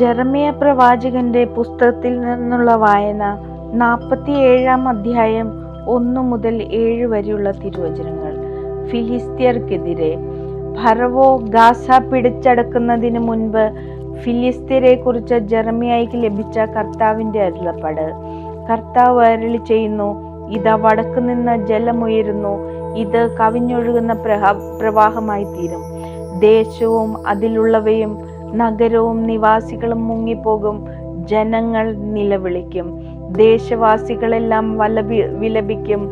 Jeremiah പ്രവാചകന്റെ പുസ്തകത്തിൽ നിന്നുള്ള വായന 47-ാം അധ്യായം 1 മുതൽ 7 വരെയുള്ള തിരുവചനങ്ങൾ. ഫിലിസ്ത്യർക്കെതിരെ. ഫറവോ ഗാസ പിടിച്ചടക്കുന്നതിന് മുൻപ് ഫിലിസ്ത്യരെ കുറിച്ച് ജെറമ്യായ്ക്ക് ലഭിച്ച കർത്താവിന്റെ അരുളപ്പാട്. കർത്താവ് അരുളി ചെയ്യുന്നു, ഇതാ വടക്ക് നിന്ന് ജലമുയരുന്നു, ഇത് കവിഞ്ഞൊഴുകുന്ന പ്രവാഹമായി തീരും. ദേശവും അതിലുള്ളവയും നഗരവും നിവാസികളും മുങ്ങിപ്പോകും. ജനങ്ങൾ നിലവിളിക്കും, ദേശവാസികളെല്ലാം വിലപിക്കും.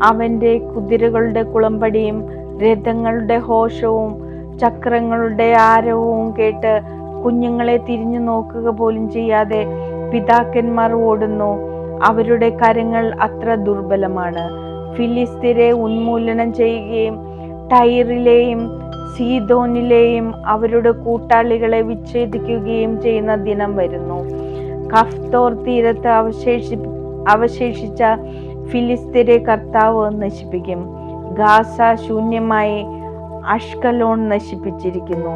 അവന്റെ കുതിരകളുടെ കുളമ്പടിയും രഥങ്ങളുടെ ഘോഷവും ചക്രങ്ങളുടെ ആരവവും കേട്ട് കുഞ്ഞുങ്ങളെ തിരിഞ്ഞു നോക്കുക പോലും ചെയ്യാതെ പിതാക്കന്മാർ ഓടുന്നു. അവരുടെ കരങ്ങൾ അത്ര ദുർബലമാണ്. ഫിലിസ്ത്യരെ ഉന്മൂലനം ചെയ്യുകയും ടൈറിലെയും സീദോനിലെയും അവരുടെ കൂട്ടാളികളെ വിച്ഛേദിക്കുകയും ചെയ്യുന്ന ദിനം വരുന്നു. കഫ്തോർ തീരത്ത് അവശേഷിച്ച ഫിലിസ്ത്യരെ കർത്താവ് നശിപ്പിക്കും. ഗാസ ശൂന്യമായി അഷ്കലോൺ നശിപ്പിച്ചിരിക്കുന്നു.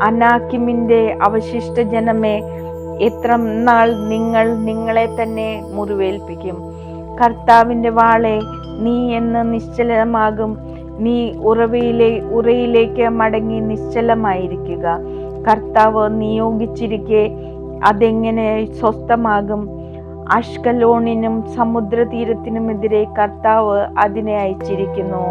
അനാക്കിമിന്റെ അവശിഷ്ട ജനമേ, എത്ര നാൾ നിങ്ങൾ നിങ്ങളെ തന്നെ മുറിവേൽപ്പിക്കും? കർത്താവിന്റെ വാളെ, നീ എന്ന് നിശ്ചലമാകും? നീ ഉറയിലേക്ക് മടങ്ങി നിശ്ചലമായിരിക്കുക. കർത്താവ് നിയോഗിച്ചിരിക്കെ അതെങ്ങനെ സ്വസ്ഥമാകും? അഷ്കലോണിനും സമുദ്രതീരത്തിനുമെതിരെ കർത്താവ് അതിനെ അയച്ചിരിക്കുന്നു.